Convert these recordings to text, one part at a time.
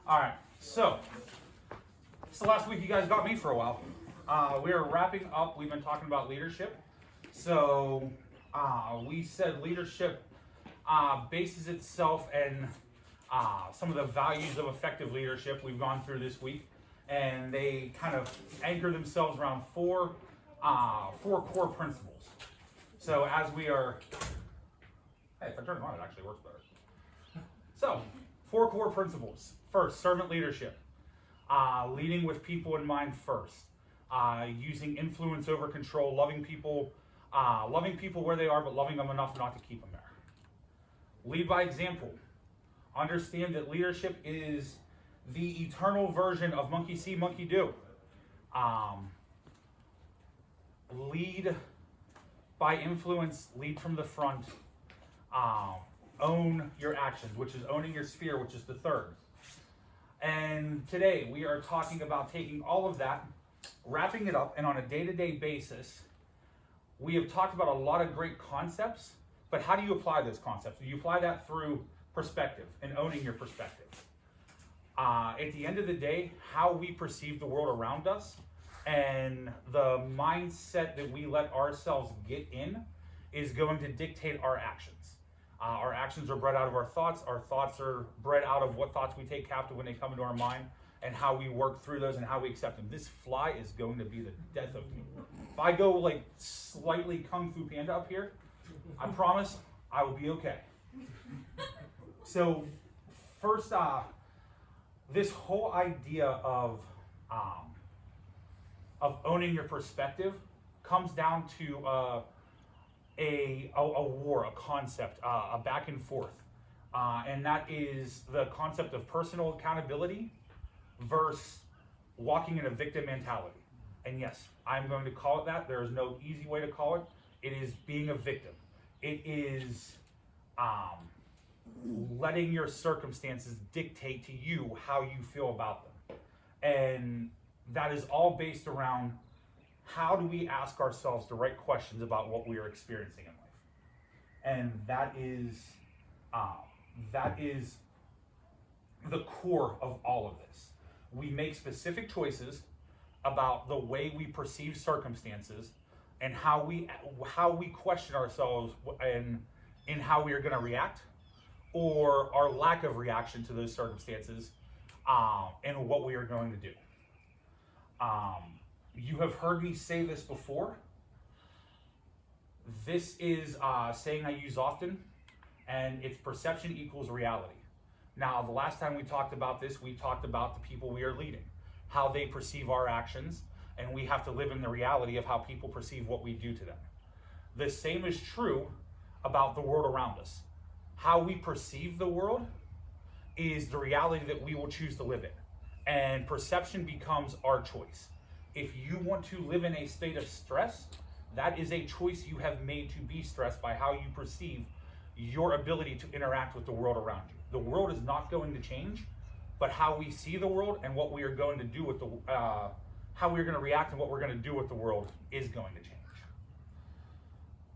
All right, so it's the last week you guys got me for a while. We are wrapping up. We've been talking about leadership. So we said leadership bases itself in some of the values of effective leadership we've gone through this week, and they kind of anchor themselves around four core principles. So as we are, hey, if I turn it on, it actually works better. So, four core principles. First, servant leadership. Leading with people in mind first. Using influence over control, loving people where they are, but loving them enough not to keep them there. Lead by example. Understand that leadership is the eternal version of monkey see, monkey do. Lead by influence, lead from the front. Own your actions, which is owning your sphere, which is the third. And today we are talking about taking all of that, wrapping it up, and on a day-to-day basis, we have talked about a lot of great concepts, but how do you apply those concepts? You apply that through perspective and owning your perspective. At the end of the day, how we perceive the world around us and the mindset that we let ourselves get in is going to dictate our actions. Our actions are bred out of our thoughts. Our thoughts are bred out of what thoughts we take captive when they come into our mind and how we work through those and how we accept them. This fly is going to be the death of me. If I go like slightly Kung Fu Panda up here, I promise I will be okay. So first, this whole idea of owning your perspective comes down to a war, a concept, a back and forth. And that is the concept of personal accountability versus walking in a victim mentality. And yes, I'm going to call it that. There is no easy way to call it. It is being a victim. It is letting your circumstances dictate to you how you feel about them. And that is all based around how do we ask ourselves the right questions about what we are experiencing in life. And that is the core of all of this. We make specific choices about the way we perceive circumstances and how we question ourselves in how we are going to react or our lack of reaction to those circumstances and what we are going to do. You have heard me say this before. This is a saying I use often, and it's perception equals reality. Now, the last time we talked about this, we talked about the people we are leading, how they perceive our actions, and we have to live in the reality of how people perceive what we do to them. The same is true about the world around us. How we perceive the world is the reality that we will choose to live in, and perception becomes our choice. If you want to live in a state of stress, that is a choice you have made to be stressed by how you perceive your ability to interact with the world around you. The world is not going to change, but how we see the world and what we are going to do with how we're going to react and what we're going to do with the world is going to change.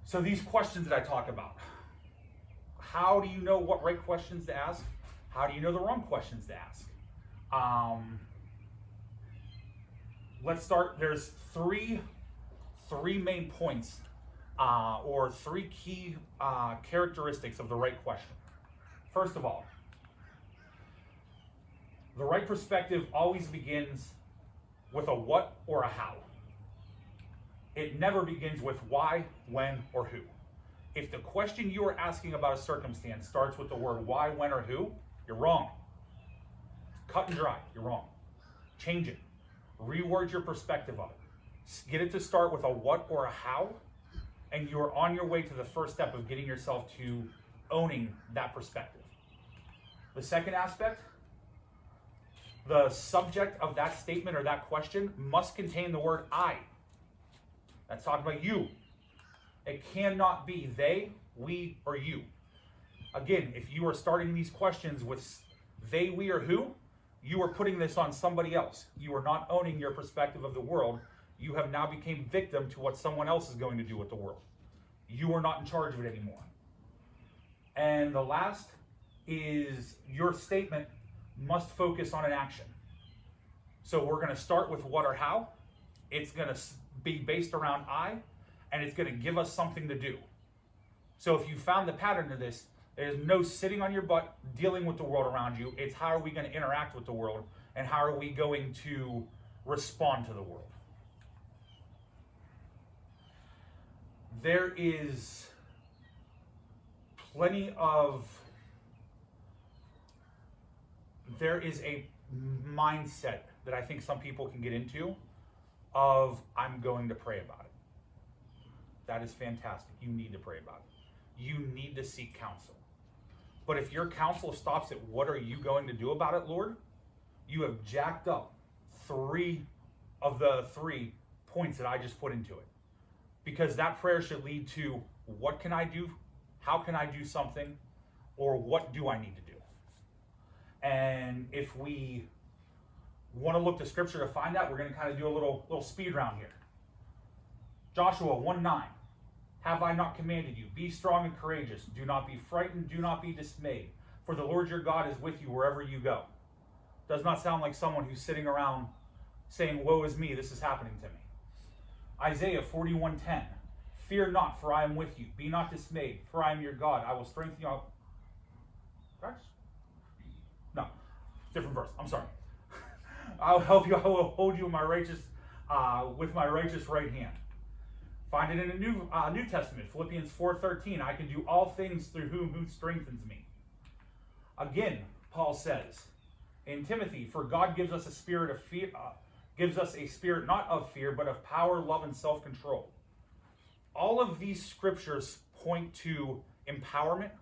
So these questions that I talk about, how do you know what right questions to ask? How do you know the wrong questions to ask? Let's start. There's three main points or three key characteristics of the right question. First of all, the right perspective always begins with a what or a how. It never begins with why, when, or who. If the question you are asking about a circumstance starts with the word why, when, or who, you're wrong. Cut and dry, you're wrong. Change it. Reword your perspective of it. Get it to start with a what or a how, and you are on your way to the first step of getting yourself to owning that perspective. The second aspect, the subject of that statement or that question must contain the word I. That's talking about you. It cannot be they, we, or you. Again, if you are starting these questions with they, we, or who, you are putting this on somebody else. You are not owning your perspective of the world. You have now become victim to what someone else is going to do with the world. You are not in charge of it anymore. And the last is your statement must focus on an action. So we're going to start with what or how. It's going to be based around I, and it's going to give us something to do. So if you found the pattern to this, there's no sitting on your butt dealing with the world around you. It's how are we going to interact with the world, and how are we going to respond to the world. There is there is a mindset that I think some people can get into of, I'm going to pray about it. That is fantastic. You need to pray about it. You need to seek counsel. But if your counsel stops at what are you going to do about it, Lord, you have jacked up 3 of the 3 points that I just put into it. Because that prayer should lead to, what can I do? How can I do something? Or what do I need to do? And if we want to look to scripture to find out, we're going to kind of do a little speed round here. Joshua 1:9. Have I not commanded you? Be strong and courageous. Do not be frightened. Do not be dismayed. For the Lord your God is with you wherever you go. Does not sound like someone who's sitting around saying, woe is me, this is happening to me. Isaiah 41:10. Fear not, for I am with you. Be not dismayed, for I am your God. I will strengthen you. No, different verse. I'm sorry. I'll help you. I will hold you in my righteous, with my righteous right hand. Find it in the New Testament, Philippians 4:13. I can do all things through who strengthens me. Again, Paul says in Timothy, for God gives us a spirit of fear, gives us a spirit not of fear, but of power, love, and self-control. All of these scriptures point to empowerment,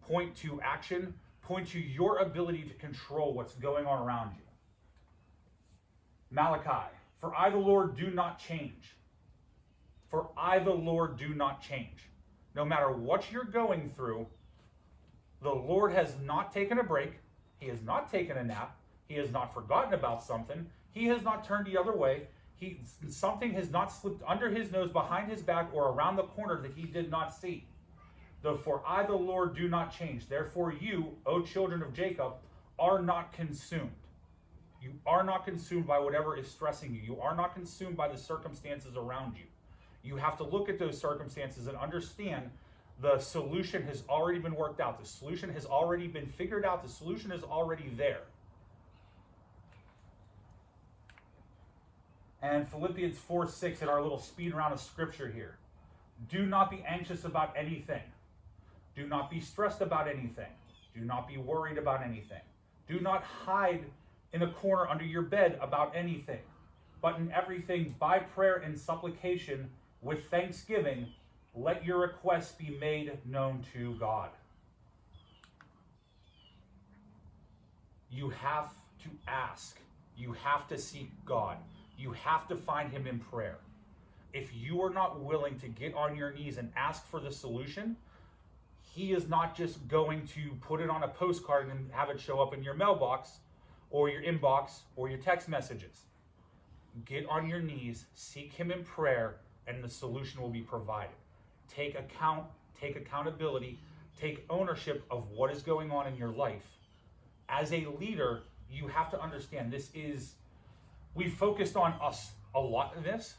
point to action, point to your ability to control what's going on around you. Malachi, for I, the Lord, do not change. For I, the Lord, do not change. No matter what you're going through, the Lord has not taken a break. He has not taken a nap. He has not forgotten about something. He has not turned the other way. Something has not slipped under his nose, behind his back, or around the corner that he did not see. For I, the Lord, do not change. Therefore you, O children of Jacob, are not consumed. You are not consumed by whatever is stressing you. You are not consumed by the circumstances around you. You have to look at those circumstances and understand the solution has already been worked out. The solution has already been figured out. The solution is already there. And Philippians 4:6 in our little speed round of scripture here. Do not be anxious about anything. Do not be stressed about anything. Do not be worried about anything. Do not hide in a corner under your bed about anything. But in everything, by prayer and supplication, with thanksgiving, let your requests be made known to God. You have to ask. You have to seek God. You have to find him in prayer. If you are not willing to get on your knees and ask for the solution, he is not just going to put it on a postcard and have it show up in your mailbox or your inbox or your text messages. Get on your knees, seek him in prayer, and the solution will be provided. Take accountability, take ownership of what is going on in your life. As a leader, you have to understand we focused on us a lot in this,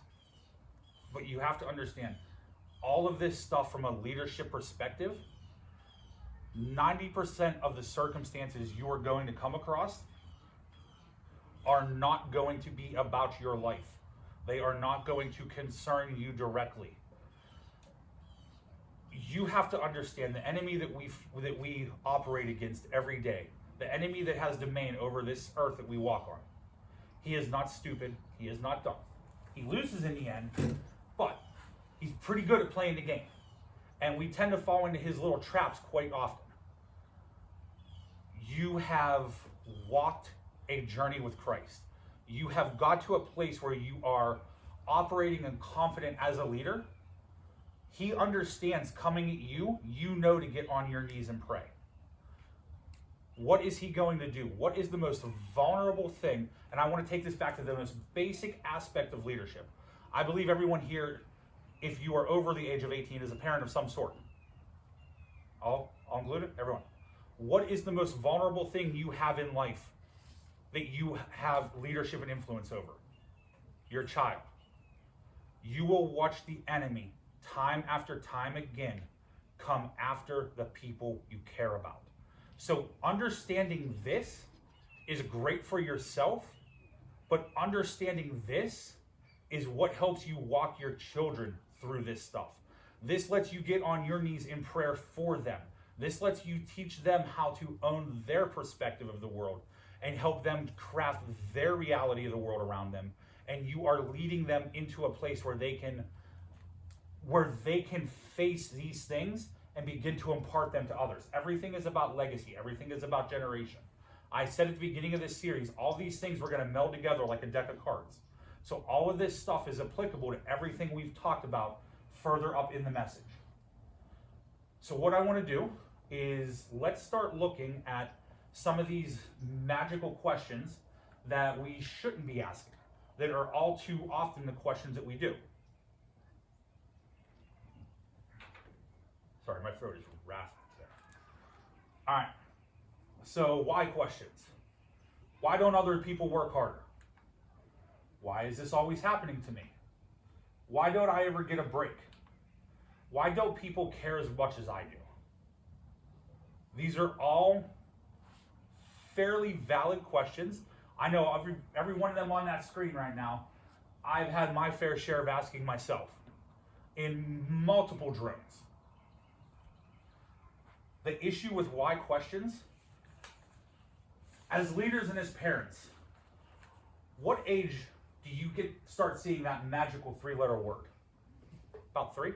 but you have to understand all of this stuff from a leadership perspective. 90% of the circumstances you are going to come across are not going to be about your life. They are not going to concern you directly. You have to understand the enemy that we operate against every day, the enemy that has domain over this earth that we walk on. He is not stupid. He is not dumb. He loses in the end, but he's pretty good at playing the game. And we tend to fall into his little traps quite often. You have walked a journey with Christ. You have got to a place where you are operating and confident as a leader. He understands coming at you, you know to get on your knees and pray. What is he going to do? What is the most vulnerable thing? And I want to take this back to the most basic aspect of leadership. I believe everyone here, if you are over the age of 18, is a parent of some sort. All included? Everyone. What is the most vulnerable thing you have in life that you have leadership and influence over? Your child. You will watch the enemy time after time again come after the people you care about. So understanding this is great for yourself, but understanding this is what helps you walk your children through this stuff. This lets you get on your knees in prayer for them. This lets you teach them how to own their perspective of the world and help them craft their reality of the world around them. And you are leading them into a place where they can face these things and begin to impart them to others. Everything is about legacy. Everything is about generation. I said at the beginning of this series, all these things we're going to meld together like a deck of cards. So all of this stuff is applicable to everything we've talked about further up in the message. So what I want to do is let's start looking at some of these magical questions that we shouldn't be asking, that are all too often the questions that we do. Sorry, my throat is raspy there. All right, so why questions? Why don't other people work harder? Why is this always happening to me? Why don't I ever get a break? Why don't people care as much as I do? These are all fairly valid questions. I know every one of them on that screen right now, I've had my fair share of asking myself in multiple drones. The issue with why questions, as leaders and as parents, what age do you start seeing that magical 3-letter word? About 3,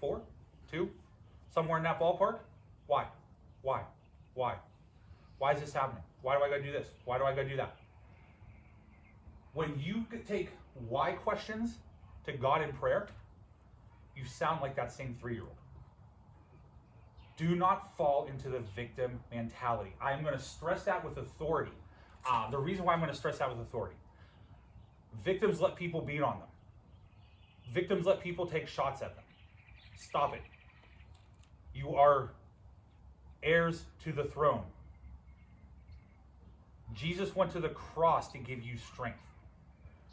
4, 2, somewhere in that ballpark? Why? Why? Why? Why is this happening? Why do I gotta do this? Why do I gotta do that? When you take why questions to God in prayer, you sound like that same 3-year-old. Do not fall into the victim mentality. I am going to stress that with authority. The reason why I'm going to stress that with authority. Victims let people beat on them. Victims let people take shots at them. Stop it. You are heirs to the throne. Jesus went to the cross to give you strength.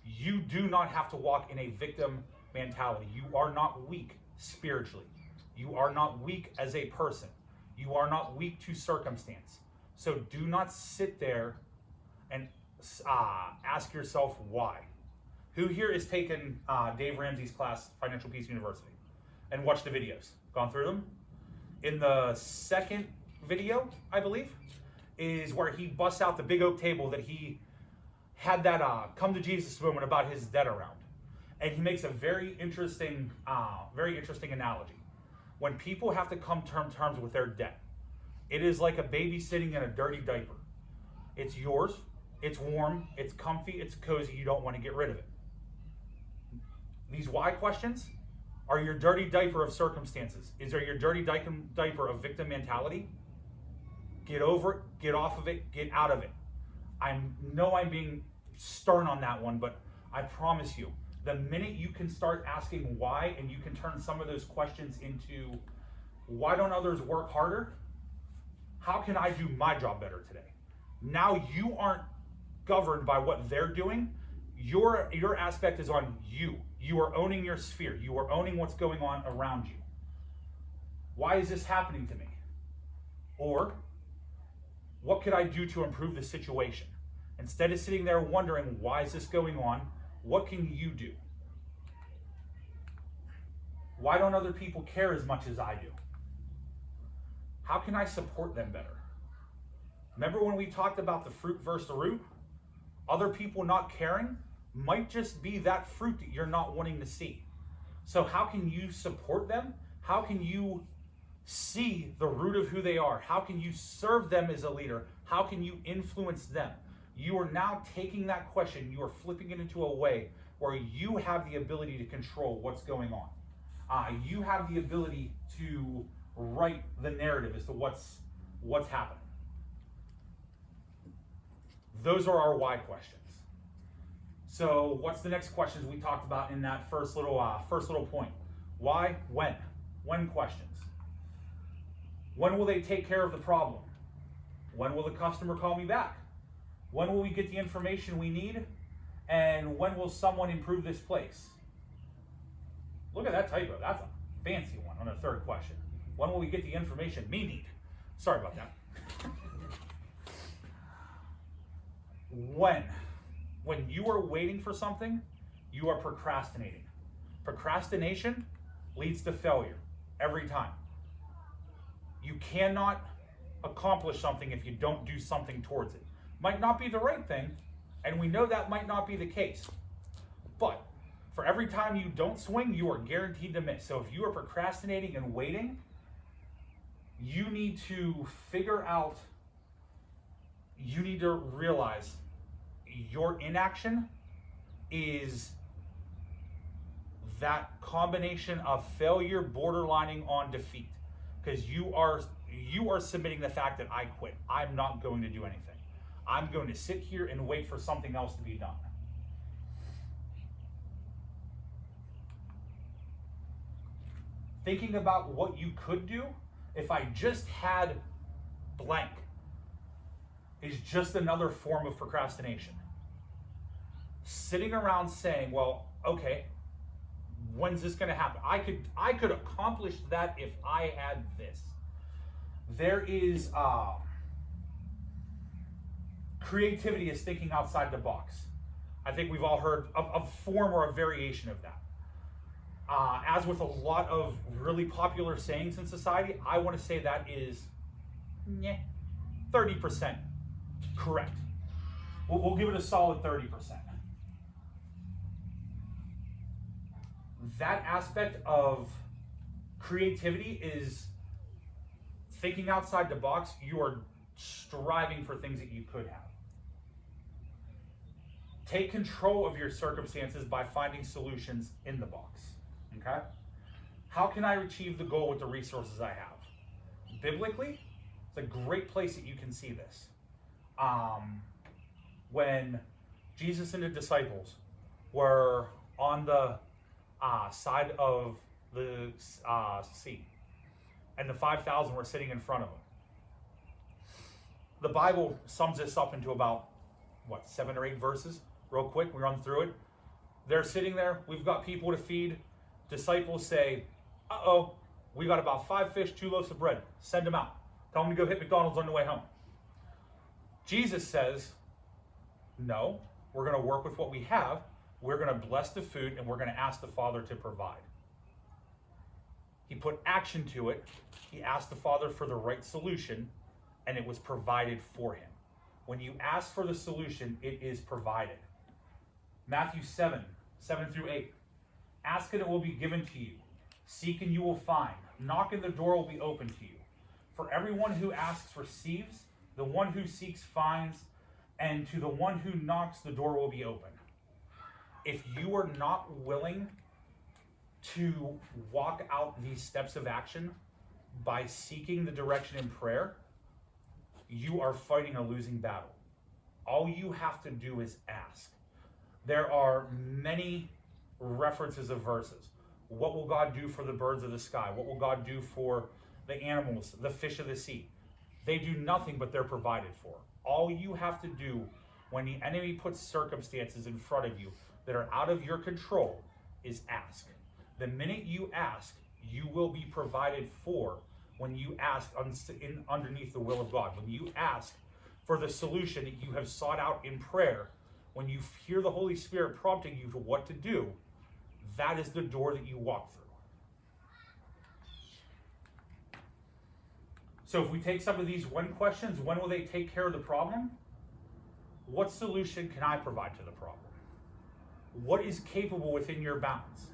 You do not have to walk in a victim mentality. You are not weak spiritually. You are not weak as a person. You are not weak to circumstance. So do not sit there and ask yourself why. Who here has taken Dave Ramsey's class, Financial Peace University, and watched the videos? Gone through them? In the second video, I believe, is where he busts out the big oak table that he had that come to Jesus moment about his debt around. And he makes a very interesting analogy. When people have to come to terms with their debt, it is like a baby sitting in a dirty diaper. It's yours, it's warm, it's comfy, it's cozy, you don't want to get rid of it. These why questions are your dirty diaper of circumstances. Is there your dirty diaper of victim mentality? Get over it, get off of it, get out of it. I know I'm being stern on that one, but I promise you, the minute you can start asking why, and you can turn some of those questions into, why don't others work harder? How can I do my job better today? Now you aren't governed by what they're doing. Your aspect is on you. You are owning your sphere. You are owning what's going on around you. Why is this happening to me? Or, what could I do to improve the situation? Instead of sitting there wondering, why is this going on? What can you do? Why don't other people care as much as I do? How can I support them better? Remember when we talked about the fruit versus the root? Other people not caring might just be that fruit that you're not wanting to see. So how can you support them? How can you see the root of who they are? How can you serve them as a leader? How can you influence them? You are now taking that question, you are flipping it into a way where you have the ability to control what's going on. You have the ability to write the narrative as to what's happening. Those are our why questions. So what's the next questions we talked about in that first little point? Why, when? When questions. When will they take care of the problem? When will the customer call me back? When will we get the information we need? And when will someone improve this place? Look at that typo. That's a fancy one on the third question. When will we get the information we need? Sorry about that. When you are waiting for something, you are procrastinating. Procrastination leads to failure every time. You cannot accomplish something if you don't do something towards it. Might not be the right thing, and we know that might not be the case. But for every time you don't swing, you are guaranteed to miss. So if you are procrastinating and waiting, you need to realize your inaction is that combination of failure borderlining on defeat. Because you are submitting the fact that I quit. I'm not going to do anything. I'm going to sit here and wait for something else to be done. Thinking about what you could do if I just had blank is just another form of procrastination. Sitting around saying, well, okay, when's this going to happen? I could accomplish that if I had this. There is creativity is thinking outside the box. I think we've all heard a form or a variation of that. As with a lot of really popular sayings in society, I want to say that is 30% correct. We'll give it a solid 30%. That aspect of creativity is thinking outside the box. You are striving for things that you could have. Take control of your circumstances by finding solutions in the box. Okay? How can I achieve the goal with the resources I have? Biblically, it's a great place that you can see this. When Jesus and the disciples were on the side of the sea, and the 5,000 were sitting in front of them. The Bible sums this up into about, 7 or 8 verses? Real quick, we run through it. They're sitting there, we've got people to feed. Disciples say, uh-oh, we got about 5 fish, 2 loaves of bread. Send them out. Tell them to go hit McDonald's on the way home. Jesus says, no, we're going to work with what we have. We're going to bless the food, and we're going to ask the Father to provide. He put action to it. He asked the Father for the right solution, and it was provided for him. When you ask for the solution, it is provided. Matthew 7 through 8. Ask and it will be given to you. Seek and you will find. Knock and the door will be open to you. For everyone who asks receives, the one who seeks finds, and to the one who knocks the door will be open. If you are not willing to walk out these steps of action by seeking the direction in prayer, you are fighting a losing battle. All you have to do is ask. There are many references of verses. What will God do for the birds of the sky? What will God do for the animals, the fish of the sea? They do nothing, but they're provided for. All you have to do when the enemy puts circumstances in front of you that are out of your control is ask. The minute you ask, you will be provided for when you ask underneath the will of God. When you ask for the solution that you have sought out in prayer, when you hear the Holy Spirit prompting you to what to do, that is the door that you walk through. So if we take some of these when questions, when will they take care of the problem? What solution can I provide to the problem? What is capable within your bounds?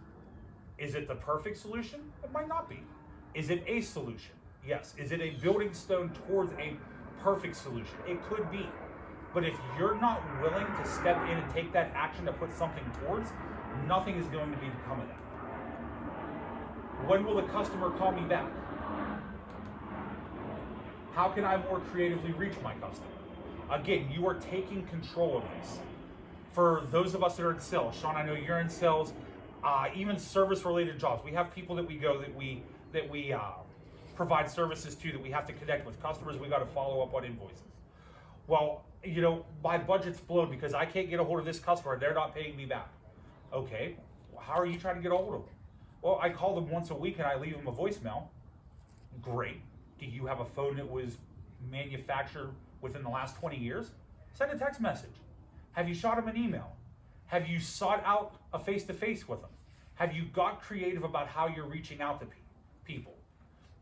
Is it the perfect solution? It might not be. Is it a solution? Yes. Is it a building stone towards a perfect solution? It could be. But if you're not willing to step in and take that action to put something towards, nothing is going to become of that. When will the customer call me back? How can I more creatively reach my customer? Again, you are taking control of this. For those of us that are in sales, Sean, I know you're in sales, even service-related jobs. We have people that we go that we provide services to that we have to connect with customers. We got to follow up on invoices. Well, my budget's blown because I can't get a hold of this customer. They're not paying me back. Okay, how are you trying to get a hold of them? Well, I call them once a week and I leave them a voicemail. Great. Do you have a phone that was manufactured within the last 20 years? Send a text message. Have you shot them an email? Have you sought out a face-to-face with them? Have you got creative about how you're reaching out to people?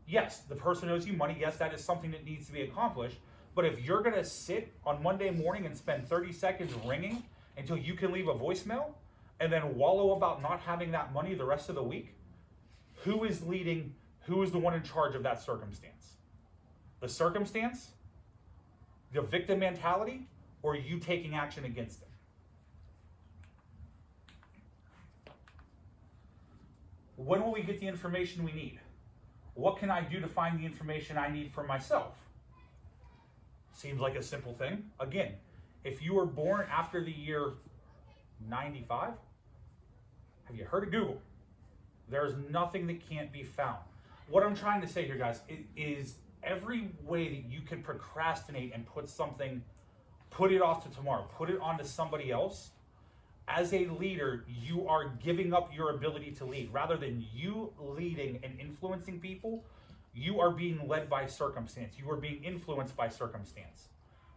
Yes, the person owes you money. Yes, that is something that needs to be accomplished. But if you're going to sit on Monday morning and spend 30 seconds ringing until you can leave a voicemail and then wallow about not having that money the rest of the week, who is leading? Who is the one in charge of that circumstance? The circumstance, the victim mentality, or you taking action against it? When will we get the information we need? What can I do to find the information I need for myself? Seems like a simple thing. Again, if you were born after the year 95, have you heard of Google? There's nothing that can't be found. What I'm trying to say here, guys, is every way that you can procrastinate and put it off to tomorrow, put it onto somebody else. As a leader, you are giving up your ability to lead. Rather than you leading and influencing people, you are being led by circumstance. You are being influenced by circumstance.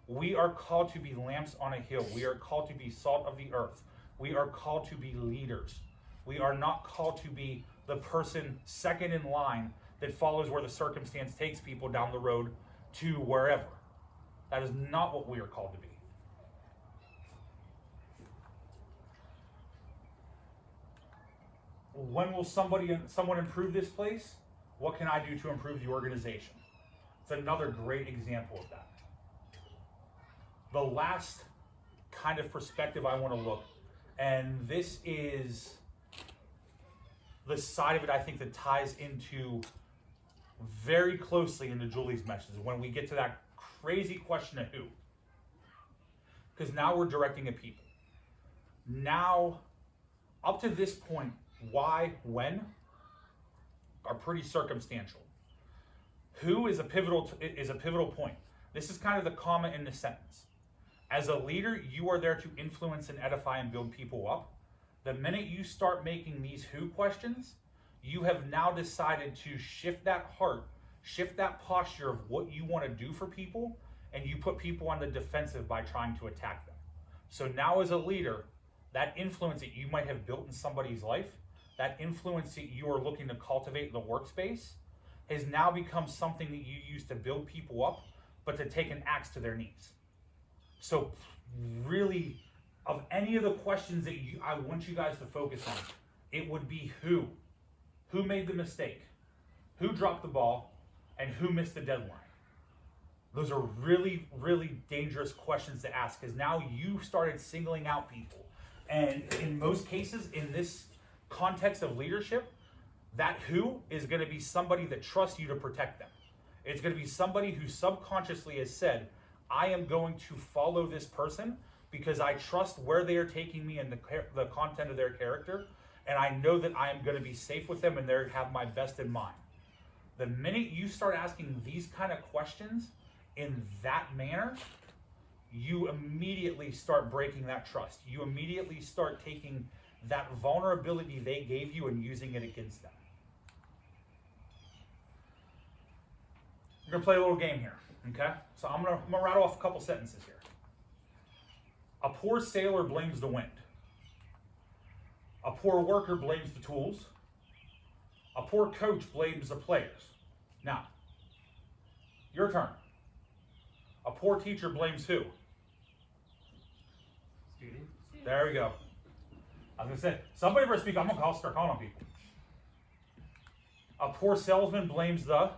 We are called to be lamps on a hill. We are called to be salt of the earth. We are called to be leaders. We are not called to be the person second in line that follows where the circumstance takes people down the road to wherever. That is not what we are called to be. When will someone improve this place? What can I do to improve the organization? It's another great example of that. The last kind of perspective I want to look, and this is the side of it I think that ties into very closely into Julie's message when we get to that crazy question of who. Because now we're directing at people. Now, up to this point, why, when, are pretty circumstantial. Who is a pivotal point. This is kind of the comma in the sentence. As a leader, you are there to influence and edify and build people up. The minute you start making these who questions, you have now decided to shift that heart, shift that posture of what you want to do for people, and you put people on the defensive by trying to attack them. So now as a leader, that influence that you might have built in somebody's life, that influence that you are looking to cultivate in the workspace, has now become something that you use to build people up, but to take an axe to their knees. So really, of any of the questions that I want you guys to focus on, it would be who. Who made the mistake? Who dropped the ball? And who missed the deadline? Those are really, really dangerous questions to ask, because now you started singling out people. And in most cases, in this context of leadership, that who is going to be somebody that trusts you to protect them. It's going to be somebody who subconsciously has said, I am going to follow this person because I trust where they are taking me and the content of their character, and I know that I am going to be safe with them and they have my best in mind. The minute you start asking these kind of questions in that manner, you immediately start breaking that trust. You immediately start taking that vulnerability they gave you and using it against them. We're going to play a little game here, okay? So I'm going to rattle off a couple sentences here. A poor sailor blames the wind. A poor worker blames the tools. A poor coach blames the players. Now, your turn. A poor teacher blames who? Student. There we go. I was going to say, somebody better speak. I'm going to start calling on people. A poor salesman blames the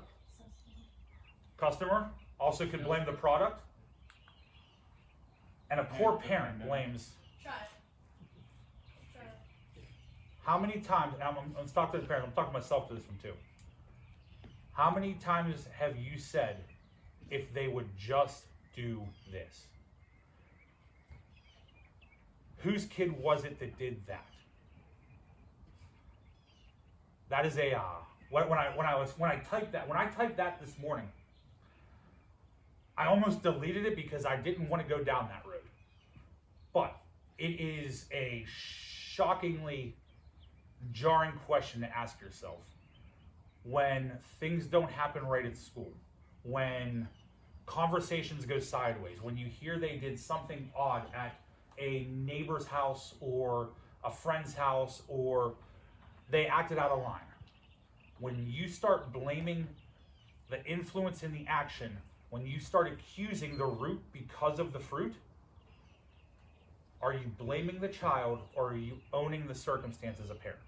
customer. Also could blame the product. And a poor parent blames. How many times, I'm talking to the parents, I'm talking to myself to this one too. How many times have you said, if they would just do this? Whose kid was it that did that? That is a when I typed that this morning, I almost deleted it because I didn't want to go down that road. But it is a shockingly jarring question to ask yourself when things don't happen right at school, when conversations go sideways, when you hear they did something odd at a neighbor's house or a friend's house, or they acted out of line. When you start blaming the influence in the action, when you start accusing the root because of the fruit, are you blaming the child, or are you owning the circumstance as a parent?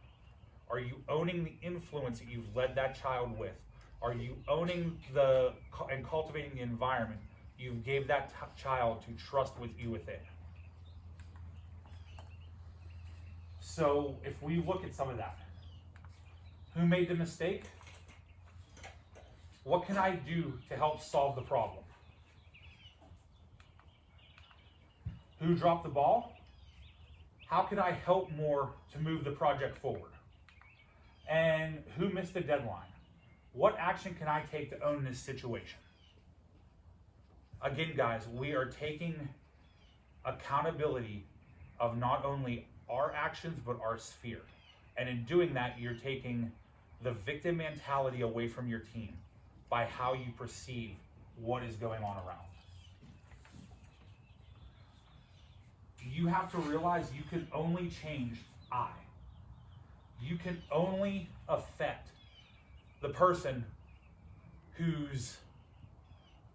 Are you owning the influence that you've led that child with? Are you owning and cultivating the environment you gave that child to trust with you within? So if we look at some of that, who made the mistake? What can I do to help solve the problem? Who dropped the ball? How can I help more to move the project forward? And who missed the deadline? What action can I take to own this situation? Again, guys, we are taking accountability of not only our actions, but our sphere. And in doing that, you're taking the victim mentality away from your team by how you perceive what is going on around. You have to realize you can only change I. You can only affect the person who's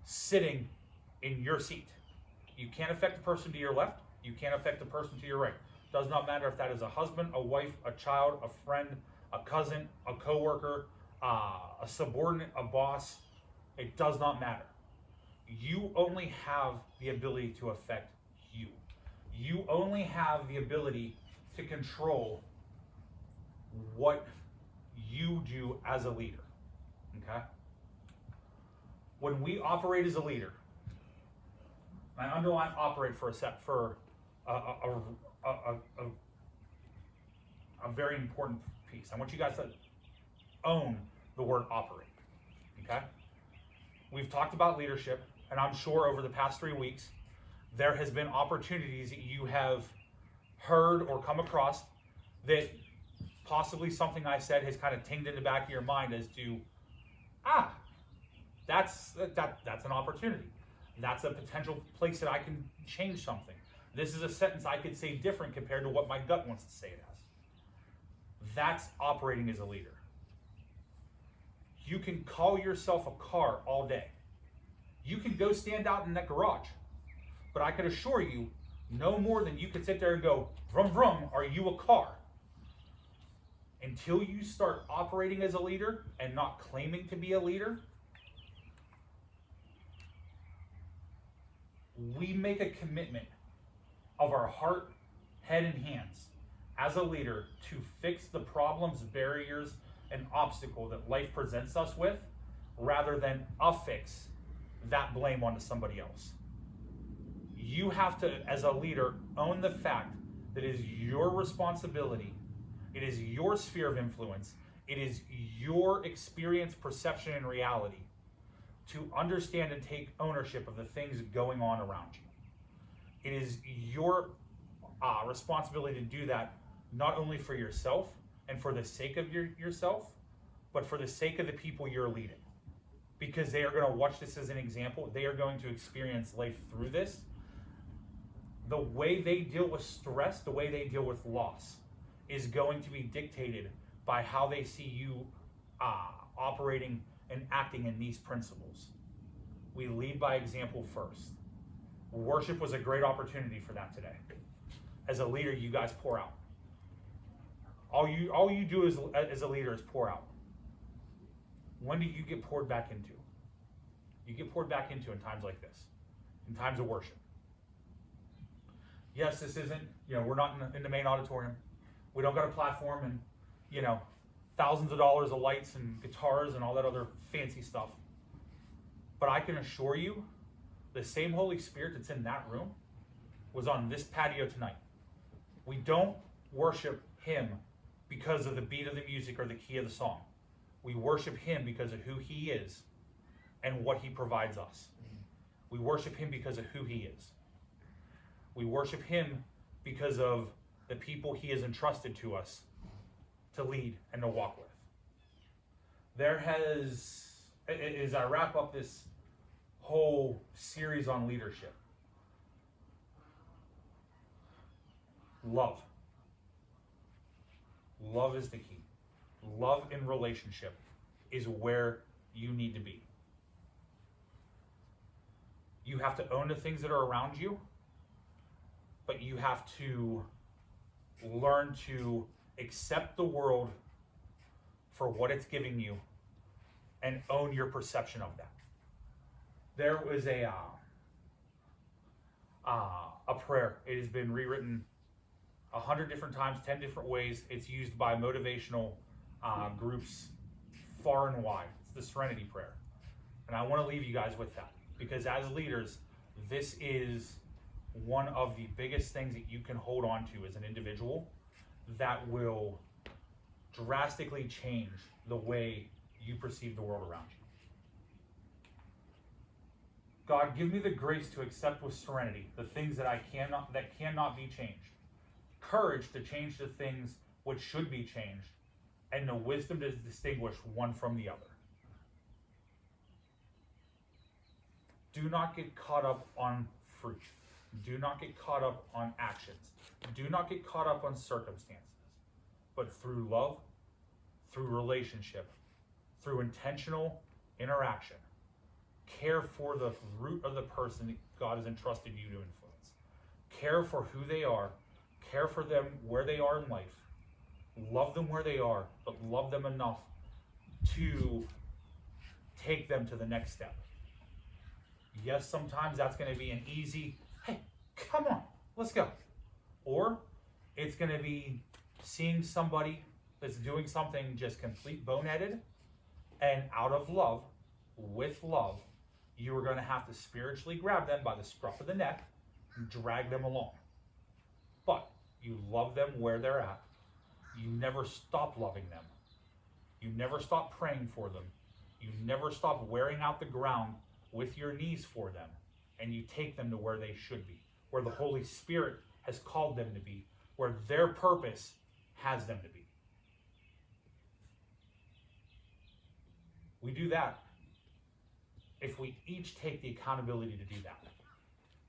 sitting in your seat. You can't affect the person to your left. You can't affect the person to your right. Does not matter if that is a husband, a wife, a child, a friend, a cousin, a coworker, a subordinate, a boss. It does not matter. You only have the ability to affect you. You only have the ability to control what you do as a leader. Okay? When we operate as a leader, I underline operate for a very important piece. I want you guys to own the word operate. Okay? We've talked about leadership, and I'm sure over the past 3 weeks, there has been opportunities that you have heard or come across that possibly something I said has kind of tinged in the back of your mind as to, that's an opportunity. That's a potential place that I can change something. This is a sentence I could say different compared to what my gut wants to say it as. That's operating as a leader. You can call yourself a car all day. You can go stand out in that garage. But I can assure you, no more than you could sit there and go, vroom, vroom, are you a car? Until you start operating as a leader and not claiming to be a leader, we make a commitment of our heart, head, and hands as a leader to fix the problems, barriers, and obstacle that life presents us with, rather than affix that blame onto somebody else. You have to, as a leader, own the fact that it is your responsibility, it is your sphere of influence, it is your experience, perception, and reality to understand and take ownership of the things going on around you. It is your responsibility to do that, not only for yourself and for the sake of yourself, but for the sake of the people you're leading. Because they are going to watch this as an example. They are going to experience life through this. The way they deal with stress, the way they deal with loss, is going to be dictated by how they see you operating and acting in these principles. We lead by example first. Worship was a great opportunity for that today. As a leader, you guys pour out. All you do as a leader is pour out. When do you get poured back into? You get poured back into in times like this, in times of worship. Yes, this isn't, we're not in the main auditorium. We don't got a platform and, thousands of dollars of lights and guitars and all that other fancy stuff. But I can assure you, the same Holy Spirit that's in that room was on this patio tonight. We don't worship Him because of the beat of the music or the key of the song. We worship Him because of who He is and what He provides us. We worship him because of who he is. We worship him because of the people he has entrusted to us to lead and to walk with. As I wrap up this whole series on leadership, love. Love is the key. Love in relationship is where you need to be. You have to own the things that are around you, but you have to learn to accept the world for what it's giving you and own your perception of that. There was a prayer. It has been rewritten 100 different times, 10 different ways. It's used by motivational groups far and wide. It's the Serenity Prayer. And I want to leave you guys with that, because as leaders, this is one of the biggest things that you can hold on to as an individual that will drastically change the way you perceive the world around you. God, give me the grace to accept with serenity the things that cannot be changed, courage to change the things which should be changed, and the wisdom to distinguish one from the other. Do not get caught up on fruit. Do not get caught up on actions. Do not get caught up on circumstances. But through love, through relationship, through intentional interaction, care for the root of the person that God has entrusted you to influence. Care for who they are. Care for them where they are in life. Love them where they are, but love them enough to take them to the next step. Yes, sometimes that's going to be an easy, hey, come on, let's go. Or it's going to be seeing somebody that's doing something just complete boneheaded, and out of love, with love, you are going to have to spiritually grab them by the scruff of the neck and drag them along. But you love them where they're at. You never stop loving them. You never stop praying for them. You never stop wearing out the ground with your knees for them. And you take them to where they should be, where the Holy Spirit has called them to be, where their purpose has them to be. We do that if we each take the accountability to do that.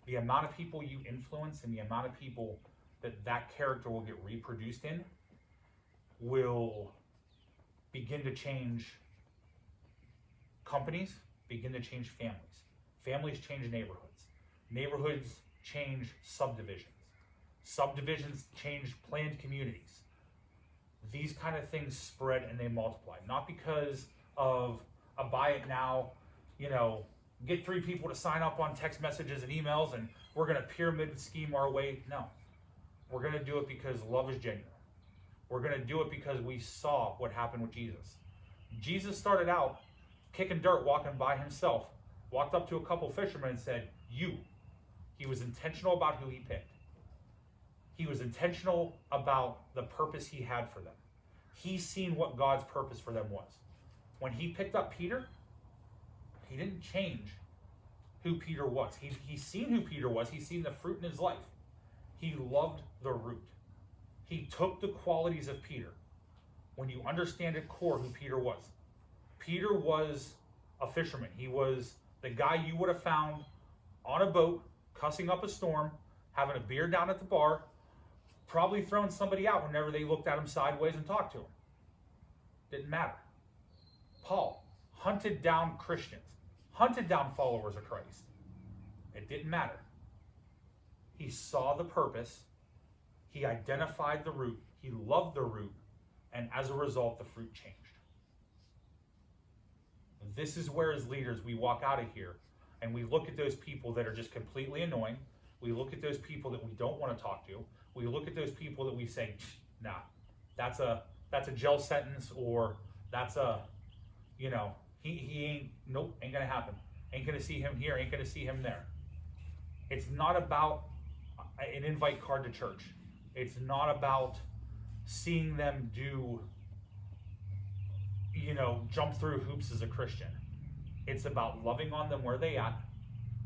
The amount of people you influence and the amount of people that character will get reproduced in will begin to change companies, begin to change families. Families change neighborhoods. Neighborhoods change subdivisions. Subdivisions change planned communities. These kind of things spread and they multiply. Not because of a buy it now, get 3 people to sign up on text messages and emails and we're going to pyramid scheme our way. No. We're going to do it because love is genuine. We're going to do it because we saw what happened with Jesus. Jesus started out kicking dirt, walking by himself, walked up to a couple fishermen and said, you. He was intentional about who he picked. He was intentional about the purpose he had for them. He's seen what God's purpose for them was. When he picked up Peter, he didn't change who Peter was. He's seen who Peter was. He's seen the fruit in his life. He loved the root. He took the qualities of Peter. When you understand at core who Peter was a fisherman. He was the guy you would have found on a boat, cussing up a storm, having a beer down at the bar, probably throwing somebody out whenever they looked at him sideways and talked to him. Didn't matter. Paul hunted down Christians, hunted down followers of Christ. It didn't matter. He saw the purpose, he identified the root, he loved the root, and as a result, the fruit changed. This is where, as leaders, we walk out of here and we look at those people that are just completely annoying. We look at those people that we don't want to talk to. We look at those people that we say, nah, that's a jail sentence, or that's he ain't, nope, ain't gonna happen. Ain't gonna see him here, ain't gonna see him there. It's not about an invite card to church. It's not about seeing them do, jump through hoops as a Christian. It's about loving on them where they at,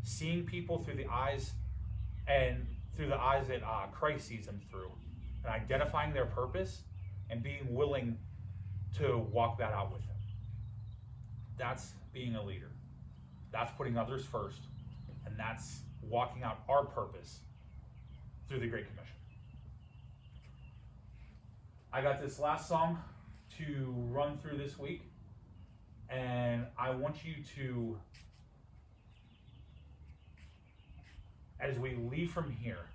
seeing people through the eyes that Christ sees them through, and identifying their purpose and being willing to walk that out with them. That's being a leader. That's putting others first, and that's walking out our purpose through the Great Commission. I got this last song to run through this week, and I want you to, as we leave from here,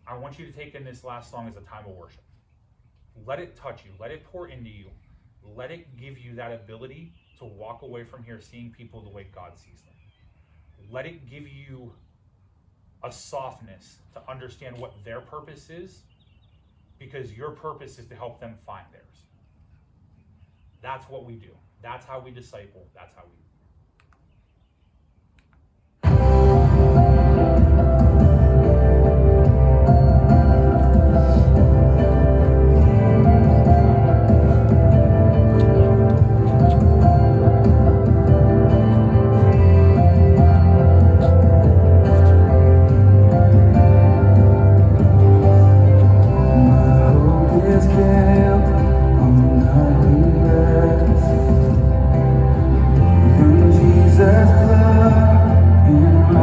I want you to take in this last song as a time of worship. Let it touch you. Let it pour into you. Let it give you that ability to walk away from here seeing people the way God sees them. Let it give you a softness to understand what their purpose is, because your purpose is to help them find theirs. That's what we do. That's how we disciple. That's how we